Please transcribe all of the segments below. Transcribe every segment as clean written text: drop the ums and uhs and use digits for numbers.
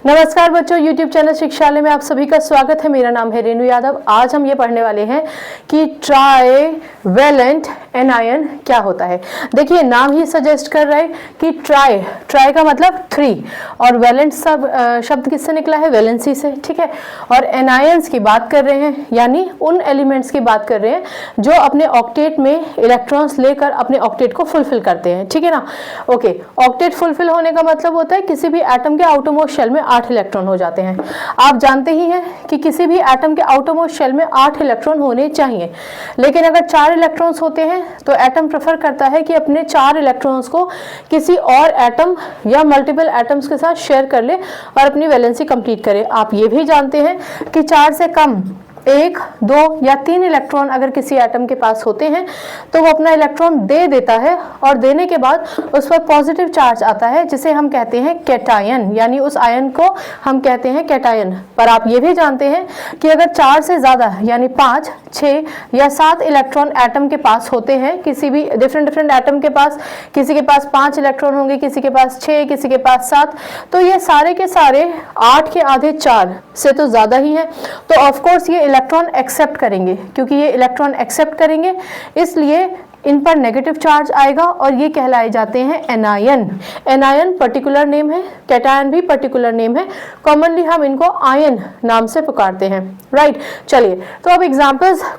नमस्कार बच्चों, YouTube channel शिक्षालय में आप सभी का स्वागत है। मेरा नाम है रेणु यादव। आज हम ये पढ़ने वाले हैं कि ट्राइवेलेंट एनायन क्या होता है। देखिए, नाम ही सजेस्ट कर रहा है कि ट्राई का मतलब 3 और वैलेंट शब्द किससे निकला है? वैलेंसी से, ठीक है। और एनायंस की बात कर रहे हैं, यानी उन एलिमेंट्स की बात कर रहे हैं जो अपने ऑक्टेट में इलेक्ट्रॉन्स लेकर अपने ऑक्टेट को फुलफिल करते हैं, ठीक है ना। ओके, ऑक्टेट फुलफिल होने का मतलब होता है किसी भी एटम के आउटरमोस्ट शेल में 8 इलेक्ट्रॉन हो जाते हैं। आप जानते ही हैं कि किसी भी एटम के आउटरमोस्ट शेल में 8 इलेक्ट्रॉन होने चाहिए, लेकिन अगर 4 इलेक्ट्रॉन्स होते हैं तो एटम प्रेफर करता है कि अपने 4 इलेक्ट्रॉन्स को किसी और एटम या मल्टीपल एटम्स के साथ शेयर कर ले और अपनी वैलेंसी कंप्लीट करे। आप ये भी जानते हैं कि 4 से कम 1, 2 या 3 इलेक्ट्रॉन अगर किसी एटम के पास होते हैं तो वो अपना इलेक्ट्रॉन दे देता है और देने के बाद उस पर पॉजिटिव चार्ज आता है जिसे हम कहते हैं कैटायन, यानी उस आयन को हम कहते हैं कैटायन। पर आप ये भी जानते हैं कि अगर 4 से ज़्यादा यानी 5, 6 या 7 इलेक्ट्रॉन एटम के पास होते हैं, किसी भी डिफरेंट एटम के पास, किसी के पास 5 इलेक्ट्रॉन होंगे, किसी के पास 6, किसी के पास 7, तो ये सारे के सारे 8 के आधे 4 से तो ज़्यादा ही है। तो ऑफकोर्स ये इलेक्ट्रॉन एक्सेप्ट करेंगे, क्योंकि ये इलेक्ट्रॉन एक्सेप्ट करेंगे इसलिए इन पर नेगेटिव चार्ज आएगा और ये कहलाए जाते हैं एनायन। एनायन पर्टिकुलर नेम है, कैटायन भी पर्टिकुलर नेम है। कॉमनली हम इनको आयन नाम से पुकारते हैं, राइट। चलिए, तो अब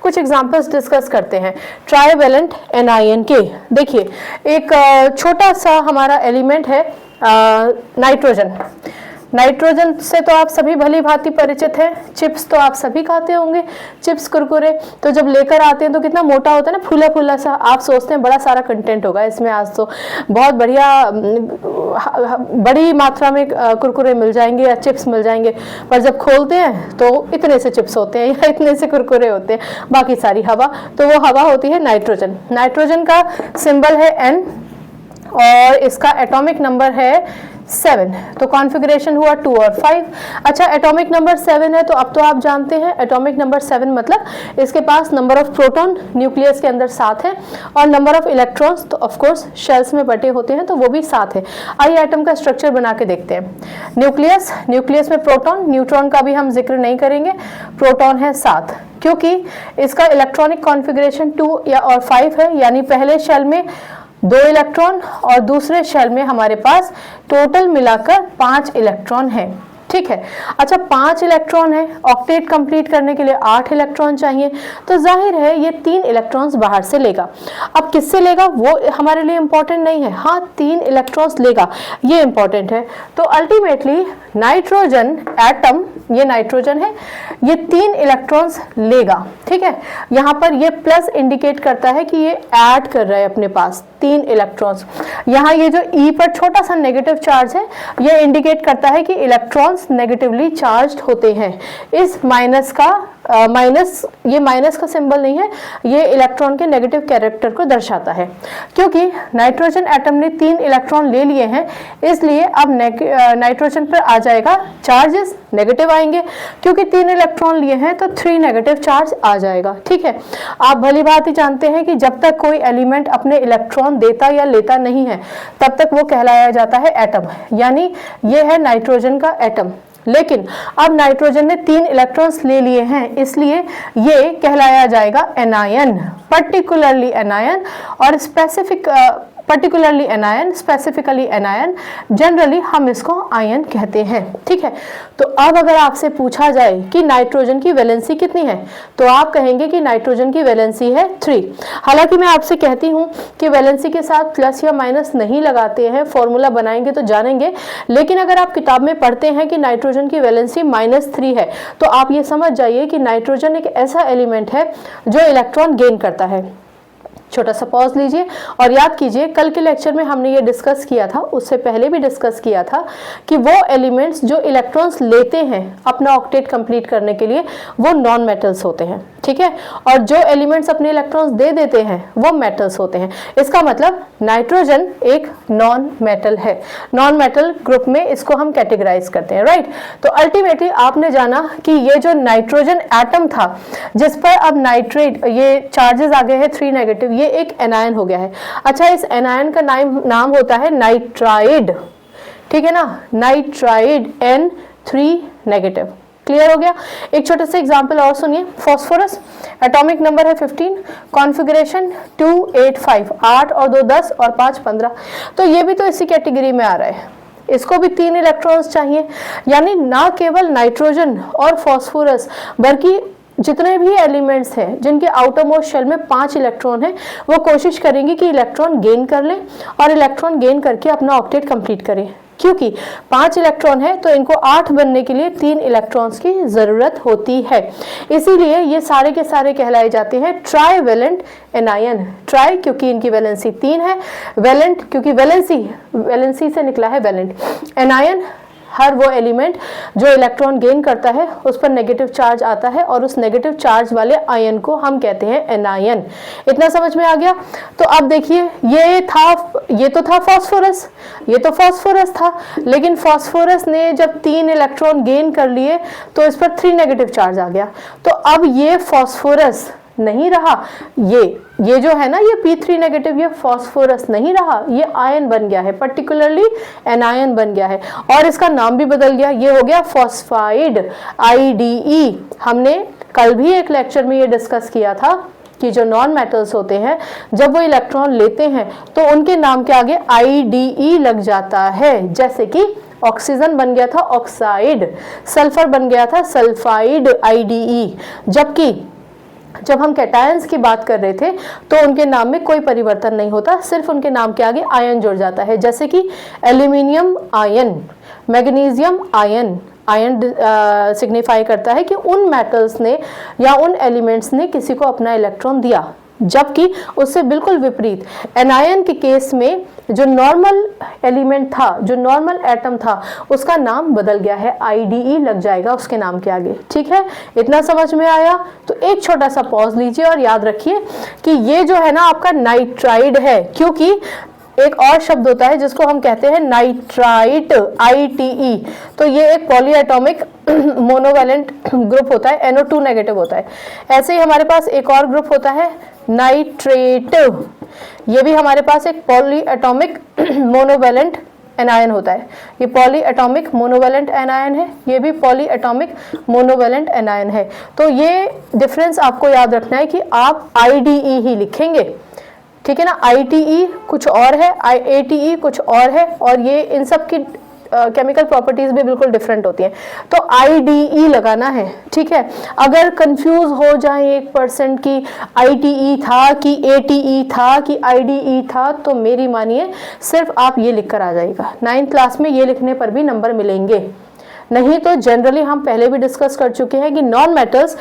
कुछ एग्जांपल्स डिस्कस करते हैं ट्राइवेलेंट एनायन के। देखिए, एक छोटा सा हमारा एलिमेंट है नाइट्रोजन। नाइट्रोजन से तो आप सभी भली भांति परिचित हैं। चिप्स तो आप सभी खाते होंगे, चिप्स कुरकुरे तो जब लेकर आते हैं तो कितना मोटा होता है ना, फूला फूला सा। आप सोचते हैं बड़ा सारा कंटेंट होगा इसमें, आज तो बहुत बढ़िया बड़ी मात्रा में कुरकुरे मिल जाएंगे या चिप्स मिल जाएंगे, पर जब खोलते हैं तो इतने से चिप्स होते हैं या इतने से कुरकुरे होते हैं, बाकी सारी हवा। तो वो हवा होती है नाइट्रोजन। नाइट्रोजन का सिंबल है N और इसका एटॉमिक नंबर है 7। तो कॉन्फ़िगरेशन हुआ 2 और 5। अच्छा, एटॉमिक नंबर 7 है तो अब तो आप जानते हैं एटॉमिक नंबर 7 मतलब इसके पास नंबर ऑफ प्रोटॉन न्यूक्लियस के अंदर 7 है और नंबर ऑफ इलेक्ट्रॉन्स तो ऑफ कोर्स शेल्स में बटे होते हैं तो वो भी 7 है। आइए एटम का स्ट्रक्चर बना के देखते हैं। न्यूक्लियस में प्रोटॉन, न्यूट्रॉन का भी हम जिक्र नहीं करेंगे। प्रोटॉन है 7 क्योंकि इसका इलेक्ट्रॉनिक कॉन्फ़िगरेशन 2 या और 5 है, यानी पहले शेल में 2 इलेक्ट्रॉन और दूसरे शेल में हमारे पास टोटल मिलाकर 5 इलेक्ट्रॉन है, ठीक है। अच्छा, 5 इलेक्ट्रॉन है, ऑक्टेट कंप्लीट करने के लिए 8 इलेक्ट्रॉन चाहिए, तो जाहिर है ये 3 इलेक्ट्रॉन्स बाहर से लेगा। अब किससे लेगा वो हमारे लिए इंपॉर्टेंट नहीं है, हाँ 3 इलेक्ट्रॉन्स लेगा ये इंपॉर्टेंट है। तो अल्टीमेटली नाइट्रोजन एटम, ये नाइट्रोजन है, ये 3 इलेक्ट्रॉन्स लेगा, ठीक है। यहाँ पर ये प्लस इंडिकेट करता है कि ये ऐड कर रहा है अपने पास 3 इलेक्ट्रॉन्स। यहाँ ये जो E पर छोटा सा नेगेटिव चार्ज है ये इंडिकेट करता है कि इलेक्ट्रॉन्स नेगेटिवली चार्ज्ड होते हैं। इस माइनस का सिंबल नहीं है, ये इलेक्ट्रॉन के नेगेटिव कैरेक्टर को दर्शाता है। क्योंकि नाइट्रोजन एटम ने 3 इलेक्ट्रॉन ले लिए हैं इसलिए अब नाइट्रोजन पर आ जाएगा चार्जेस नेगेटिव आएंगे, क्योंकि 3 इलेक्ट्रॉन लिए हैं तो 3 नेगेटिव चार्ज आ जाएगा, ठीक है। आप भली बात ही जानते हैं कि जब तक कोई एलिमेंट अपने इलेक्ट्रॉन देता या लेता नहीं है तब तक वो कहलाया जाता है एटम, यानी ये है नाइट्रोजन का एटम। लेकिन अब नाइट्रोजन ने 3 इलेक्ट्रॉन्स ले लिए हैं इसलिए ये कहलाया जाएगा एनायन, पर्टिकुलरली एनायन और स्पेसिफिकली एनायन, जनरली हम इसको आयन कहते हैं, ठीक है। तो अब अगर आपसे पूछा जाए कि नाइट्रोजन की वैलेंसी कितनी है तो आप कहेंगे कि नाइट्रोजन की वैलेंसी है 3। हालांकि मैं आपसे कहती हूँ कि वैलेंसी के साथ प्लस या माइनस नहीं लगाते हैं, फॉर्मूला बनाएंगे तो जानेंगे, लेकिन अगर आप किताब में पढ़ते हैं कि नाइट्रोजन की वैलेंसी -3 है तो आप ये समझ जाइए कि नाइट्रोजन एक ऐसा एलिमेंट है जो इलेक्ट्रॉन गेन करता है। छोटा सा पॉज लीजिए और याद कीजिए, कल के लेक्चर में हमने ये डिस्कस किया था, उससे पहले भी डिस्कस किया था कि वो एलिमेंट्स जो इलेक्ट्रॉन्स लेते हैं अपना ऑक्टेट कंप्लीट करने के लिए वो नॉन मेटल्स होते हैं, ठीक है, और जो एलिमेंट्स अपने इलेक्ट्रॉन्स दे देते हैं वो मेटल्स होते हैं। इसका मतलब नाइट्रोजन एक नॉन मेटल है, नॉन मेटल ग्रुप में इसको हम कैटेगराइज करते हैं, राइट। तो अल्टीमेटली आपने जाना कि ये जो नाइट्रोजन एटम था जिस पर अब नाइट्रेट ये चार्जेस आ गए हैं 3 नेगेटिव, ये एक एनायन हो गया है। अच्छा, इस एनायन का नाम होता है नाइट्राइड, ठीक है ना, नाइट्राइड 3 नेगेटिव। क्लियर हो गया। एक छोटा सा एग्जांपल और सुनिए। फॉस्फोरस, एटॉमिक नंबर है 15, कॉन्फ़िगरेशन 285, 8 और 2 10 और 5 15। तो ये भी तो इसी कैटेगरी में आ रहा है, इसको भी 3 इलेक्ट्रॉन्स चाहिए। यानी ना केवल नाइट्रोजन और फॉस्फोरस बल्कि जितने भी एलिमेंट्स हैं जिनके आउटर मोस्ट शेल में 5 इलेक्ट्रॉन हैं, वो कोशिश करेंगे कि इलेक्ट्रॉन गेन कर लें और इलेक्ट्रॉन गेन करके अपना ऑक्टेट कंप्लीट करें। क्योंकि 5 इलेक्ट्रॉन है तो इनको 8 बनने के लिए 3 इलेक्ट्रॉन्स की जरूरत होती है। इसीलिए ये सारे के सारे कहलाए जाते हैं ट्राईवैलेंट एनायन। ट्राई क्योंकि इनकी वैलेंसी 3 है, वैलेंट क्योंकि वैलेंसी से निकला है वैलेंट। एनायन हर वो एलिमेंट जो इलेक्ट्रॉन गेन करता है उस पर नेगेटिव चार्ज आता है और उस नेगेटिव चार्ज वाले आयन को हम कहते हैं एनायन। इतना समझ में आ गया। तो अब देखिए ये तो था फॉस्फोरस, ये तो फॉस्फोरस था, लेकिन फॉस्फोरस ने जब 3 इलेक्ट्रॉन गेन कर लिए तो इस पर 3 नेगेटिव चार्ज आ गया। तो अब ये फॉस्फोरस नहीं रहा, ये जो है ना ये P3 नेगेटिव, ये फॉस्फोरस नहीं रहा, ये आयन बन गया है, पर्टिकुलरली एनायन बन गया है और इसका नाम भी बदल गया, ये हो गया फॉस्फाइड, IDE। हमने कल भी एक लेक्चर में ये डिस्कस किया था कि जो नॉन मेटल्स होते हैं जब वो इलेक्ट्रॉन लेते हैं तो उनके नाम के आगे IDE लग जाता है। जैसे कि ऑक्सीजन बन गया था ऑक्साइड, सल्फर बन गया था सल्फाइड, IDE। जबकि जब हम कैटायंस की बात कर रहे थे तो उनके नाम में कोई परिवर्तन नहीं होता, सिर्फ उनके नाम के आगे आयन जुड़ जाता है। जैसे कि aluminium ion, magnesium ion. Ion signify करता है कि उन मेटल्स ने या उन एलिमेंट्स ने किसी को अपना इलेक्ट्रॉन दिया, जबकि उससे बिल्कुल विपरीत एनायन के केस में जो नॉर्मल एलिमेंट था, जो नॉर्मल एटम था, उसका नाम बदल गया है, IDE लग जाएगा उसके नाम के आगे। ठीक है, इतना समझ में आया। तो एक छोटा सा पॉज लीजिए और याद रखिए कि ये जो है ना आपका नाइट्राइड है, क्योंकि एक और शब्द होता है जिसको हम कहते हैं नाइट्राइट, ITE। तो ये एक पॉलीएटॉमिक मोनोवैलेंट ग्रुप होता है, NO2 नेगेटिव होता है। ऐसे ही हमारे पास एक और ग्रुप होता है नाइट्रेट, ये भी हमारे पास एक पॉलीएटॉमिक मोनोवैलेंट एनायन होता है। ये पॉलीएटॉमिक मोनोवैलेंट एनायन है, ये भी पॉलीएटॉमिक मोनोवैलेंट एनायन है। तो ये डिफरेंस आपको याद रखना है कि आप IDE ही लिखेंगे, ठीक है ना। ITE कुछ और है, ATE कुछ और है, और ये इन सब की केमिकल प्रॉपर्टीज भी बिल्कुल डिफरेंट होती हैं। तो IDE लगाना है, ठीक है। अगर कंफ्यूज हो जाए 1% की ITE था कि ATE था कि IDE था, तो मेरी मानिए सिर्फ आप ये लिख कर आ जाएगा। 9th क्लास में ये लिखने पर भी नंबर मिलेंगे। नहीं तो जनरली हम पहले भी डिस्कस कर चुके हैं कि नॉन मेटल्स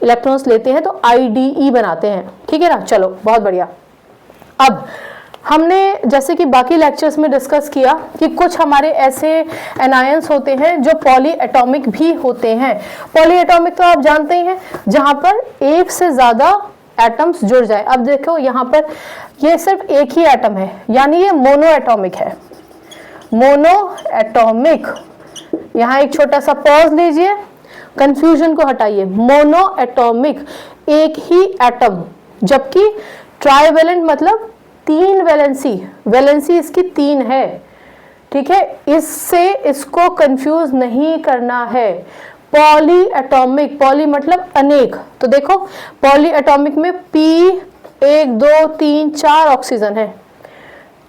इलेक्ट्रॉन्स लेते हैं तो IDE बनाते हैं, ठीक है ना। चलो बहुत बढ़िया। अब हमने जैसे कि बाकी लेक्चर्स में डिस्कस किया कि कुछ हमारे ऐसे एनायंस होते हैं जो पॉलीएटॉमिक भी होते हैं। पॉलीएटॉमिक तो आप जानते ही हैं, जहां पर एक से ज्यादा एटम्स जुड़ जाए। अब देखो यहाँ पर ये सिर्फ एक ही एटम है, यानी ये मोनोएटॉमिक है, मोनोएटॉमिक। यहाँ एक छोटा सा पॉज लीजिए, कंफ्यूजन को हटाइए। मोनोएटॉमिक, एक ही एटम, जबकि ट्राईवैलेंट मतलब 3 वैलेंसी इसकी 3 है, ठीक है। इससे इसको कंफ्यूज नहीं करना है। पॉलीएटॉमिक, पॉली मतलब अनेक। तो देखो पॉलीएटॉमिक में P 1 2 3 4 ऑक्सीजन है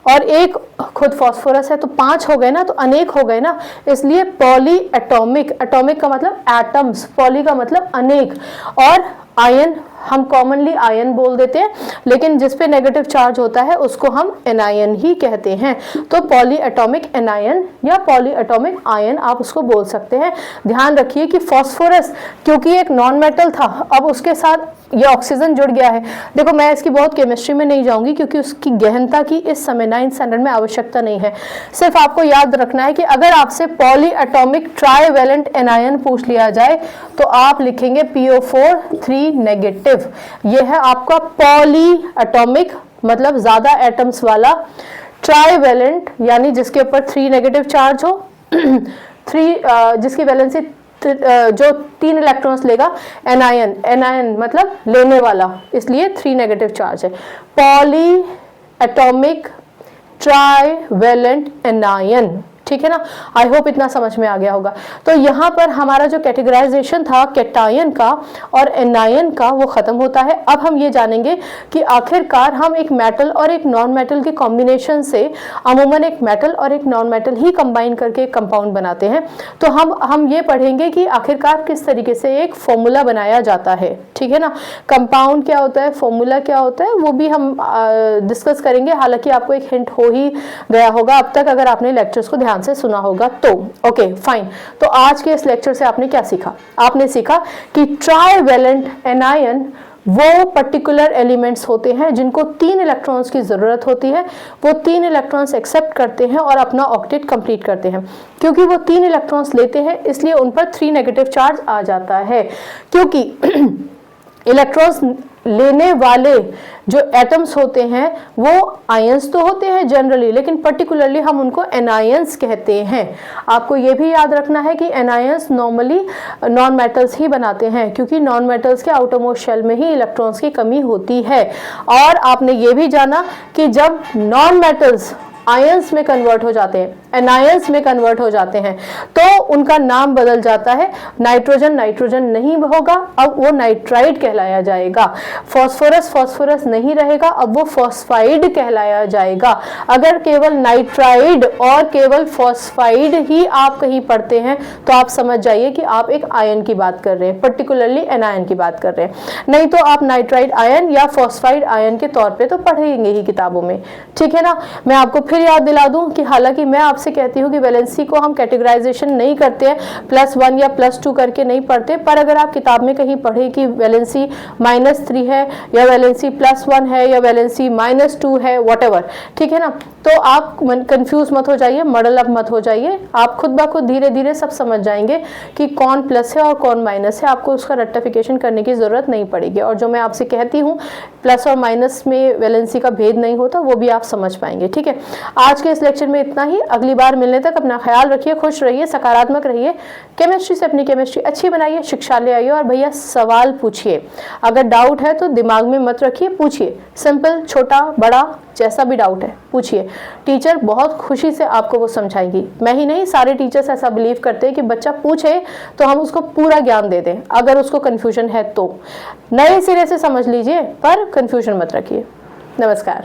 और एक खुद फास्फोरस है, तो 5 हो गए ना, तो अनेक हो गए ना। इसलिए पॉलीएटॉमिक, एटॉमिक का मतलब एटम्स, पॉली का मतलब अनेक, और आयन हम कॉमनली आयन बोल देते हैं, लेकिन जिस पे नेगेटिव चार्ज होता है उसको हम एनायन ही कहते हैं। तो पॉलीएटॉमिक एनायन या पॉलीएटॉमिक आयन आप उसको बोल सकते हैं। ध्यान रखिए कि फास्फोरस क्योंकि एक नॉन मेटल था, अब उसके साथ ये ऑक्सीजन जुड़ गया है। देखो मैं इसकी बहुत केमिस्ट्री में नहीं जाऊंगी क्योंकि उसकी गहनता की इस समय 9th स्टैंडर्ड में आवश्यकता नहीं है। सिर्फ आपको याद रखना है कि अगर आपसे पॉलीएटॉमिक ट्राईवैलेंट एनायन पूछ लिया जाए तो आप लिखेंगे PO4 3 नेगेटिव। ये है आपका पॉलीएटॉमिक मतलब ज्यादा एटम्स वाला, ट्राईवैलेंट यानी जिसके ऊपर 3 नेगेटिव चार्ज हो, 3 जिसकी वैलेंसी जो 3 इलेक्ट्रॉन्स लेगा, एनायन, एनायन मतलब लेने वाला, इसलिए 3 नेगेटिव चार्ज है। पॉलीएटॉमिक ट्राईवैलेंट एनायन, ठीक है ना। आई होप इतना समझ में आ गया होगा। तो यहाँ पर हमारा जो कैटेगराइजेशन था कैटायन का और एनायन का वो खत्म होता है। अब हम ये जानेंगे कि आखिरकार हम एक मेटल और एक नॉन मेटल के कॉम्बिनेशन से अमूमन एक मेटल और एक नॉन मेटल ही कंबाइन करके एक कंपाउंड बनाते हैं। तो हम ये पढ़ेंगे कि आखिरकार किस तरीके से एक फॉर्मूला बनाया जाता है, ठीक है ना। कंपाउंड क्या होता है, फॉर्मूला क्या होता है, वो भी हम डिस्कस करेंगे। हालांकि आपको एक हिंट हो ही गया होगा अब तक अगर आपने लेक्चर्स को ध्यान से सुना होगा तो। Okay fine. तो आज के इस लेक्चर से आपने क्या सीखा? आपने सीखा कि ट्राइवेलेंट एनायन वो पर्टिकुलर एलिमेंट्स होते हैं जिनको 3 इलेक्ट्रॉन्स की जरूरत होती है। वो 3 इलेक्ट्रॉन्स एक्सेप्ट करते हैं और अपना ऑक्टेट कंप्लीट करते हैं। क्योंकि वो 3 इलेक्ट्रॉन्स लेते हैं इसलिए उन पर 3 नेगेटिव चार्ज आ जाता है। क्योंकि इलेक्ट्रॉन्स लेने वाले जो एटम्स होते हैं वो आयंस तो होते हैं जनरली, लेकिन पर्टिकुलरली हम उनको एनायंस कहते हैं। आपको ये भी याद रखना है कि एनायंस नॉर्मली नॉन मेटल्स ही बनाते हैं, क्योंकि नॉन मेटल्स के आउटरमोस्ट शेल में ही इलेक्ट्रॉन्स की कमी होती है। और आपने ये भी जाना कि जब नॉन मेटल्स आयंस में कन्वर्ट हो जाते हैं, एनायंस में कन्वर्ट हो जाते हैं, तो उनका नाम बदल जाता है। नाइट्रोजन नाइट्रोजन नहीं होगा, अब वो नाइट्राइड कहलाया जाएगा। फॉस्फोरस फॉस्फोरस नहीं रहेगा, अब वो फॉस्फाइड कहलाया जाएगा। अगर केवल नाइट्राइड और केवल फॉस्फाइड ही आप कहीं पढ़ते हैं तो आप समझ जाइए कि आप एक आयन की बात कर रहे हैं, पर्टिकुलरली एनायन की बात कर रहे हैं। नहीं तो आप नाइट्राइड आयन या फॉस्फाइड आयन के तौर पे तो पढ़ेंगे ही किताबों में, ठीक है ना। मैं आपको फिर याद दिला दूं कि हालांकि मैं आपसे कहती हूं कि वैलेंसी को हम कैटेगराइजेशन नहीं करते हैं, +1 या +2 करके नहीं पढ़ते, पर अगर आप किताब में कहीं पढ़े कि वैलेंसी -3 है या वैलेंसी +1 है या वैलेंसी -2 है, व्हाटएवर, ठीक है ना, तो आप कंफ्यूज मत हो जाइए, मॉडल अप मत हो जाइए। आप खुद ब खुद धीरे धीरे सब समझ जाएंगे कि कौन प्लस है और कौन माइनस है। आपको उसका रेक्टिफिकेशन करने की जरूरत नहीं पड़ेगी। और जो मैं आपसे कहती हूँ प्लस और माइनस में वैलेंसी का भेद नहीं होता, वो भी आप समझ पाएंगे, ठीक है। आज के इस लेक्चर में इतना ही। अगली बार मिलने तक अपना ख्याल रखिए, खुश रहिए, सकारात्मक रहिए, केमिस्ट्री से अपनी केमिस्ट्री अच्छी बनाइए, शिक्षा ले आइए और भैया सवाल पूछिए। अगर डाउट है तो दिमाग में मत रखिए, पूछिए। सिंपल, छोटा बड़ा जैसा भी डाउट है पूछिए, टीचर बहुत खुशी से आपको वो समझाएंगी। मैं ही नहीं, सारे टीचर्स ऐसा बिलीव करते हैं कि बच्चा पूछे तो हम उसको पूरा ज्ञान दे दें। अगर उसको कन्फ्यूजन है तो नए सिरे से समझ लीजिए, पर कन्फ्यूजन मत रखिए। नमस्कार।